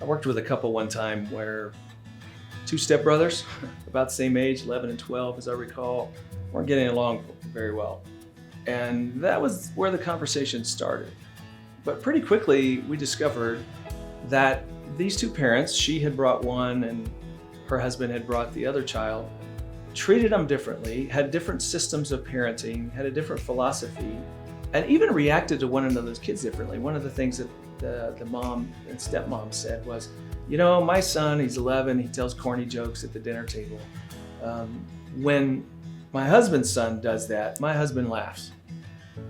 I worked with a couple one time where two stepbrothers, about the same age, 11 and 12, as I recall, weren't getting along very well. And that was where the conversation started. But pretty quickly, we discovered that these two parents, she had brought one and her husband had brought the other child, treated them differently, had different systems of parenting, had a different philosophy, and even reacted to one another's kids differently. One of the things that the mom and stepmom said was, you know, my son, he's 11, he tells corny jokes at the dinner table. When my husband's son does that, my husband laughs.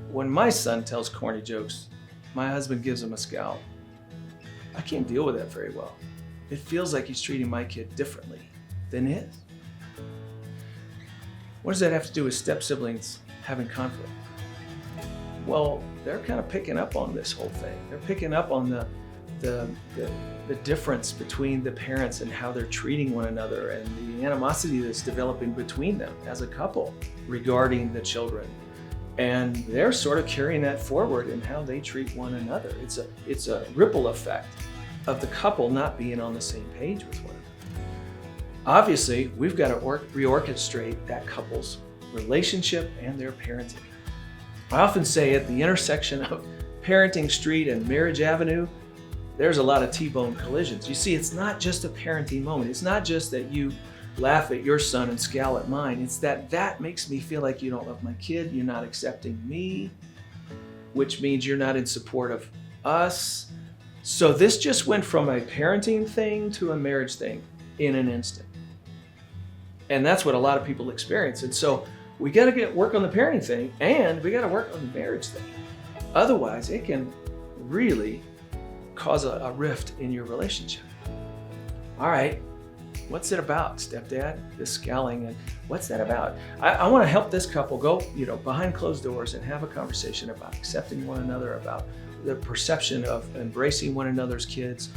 When my son tells corny jokes, my husband gives him a scowl. I can't deal with that very well. It feels like he's treating my kid differently than his. What does that have to do with step siblings having conflict? Well, they're kind of picking up on this whole thing. They're picking up on the difference between the parents and how they're treating one another and the animosity that's developing between them as a couple regarding the children. And they're sort of carrying that forward in how they treat one another. It's a ripple effect of the couple not being on the same page with one another. Obviously, we've got to reorchestrate that couple's relationship and their parenting. I often say at the intersection of Parenting Street and Marriage Avenue, there's a lot of T-bone collisions. You see, it's not just a parenting moment. It's not just that you laugh at your son and scowl at mine. It's that makes me feel like you don't love my kid, you're not accepting me, which means you're not in support of us. So this just went from a parenting thing to a marriage thing in an instant. And that's what a lot of people experience. And so we got to work on the parenting thing and we got to work on the marriage thing. Otherwise, it can really cause a rift in your relationship. All right, what's it about, stepdad? This scowling, and what's that about? I want to help this couple go, behind closed doors and have a conversation about accepting one another, about the perception of embracing one another's kids,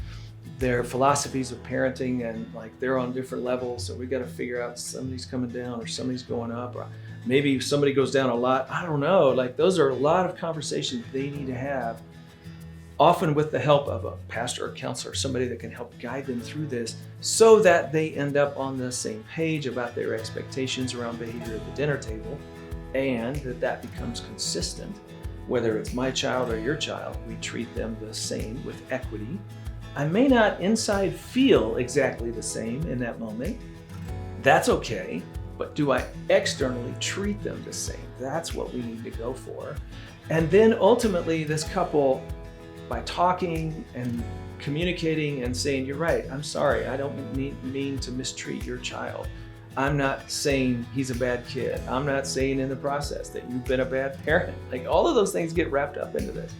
their philosophies of parenting, and like they're on different levels. So we got to figure out somebody's coming down or somebody's going up, or maybe somebody goes down a lot. I don't know. Like those are a lot of conversations they need to have, often with the help of a pastor or counselor, somebody that can help guide them through this so that they end up on the same page about their expectations around behavior at the dinner table, and that becomes consistent. Whether it's my child or your child, we treat them the same with equity. I may not inside feel exactly the same in that moment. That's okay, but do I externally treat them the same? That's what we need to go for. And then ultimately this couple, by talking and communicating and saying, you're right, I'm sorry, I don't mean to mistreat your child. I'm not saying he's a bad kid. I'm not saying in the process that you've been a bad parent. Like all of those things get wrapped up into this.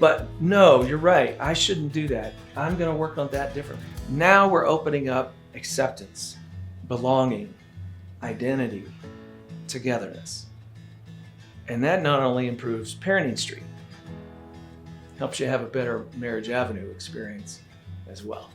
But no, you're right, I shouldn't do that. I'm gonna work on that differently. Now we're opening up acceptance, belonging, identity, togetherness. And that not only improves Parenting Street, helps you have a better Marriage Avenue experience as well.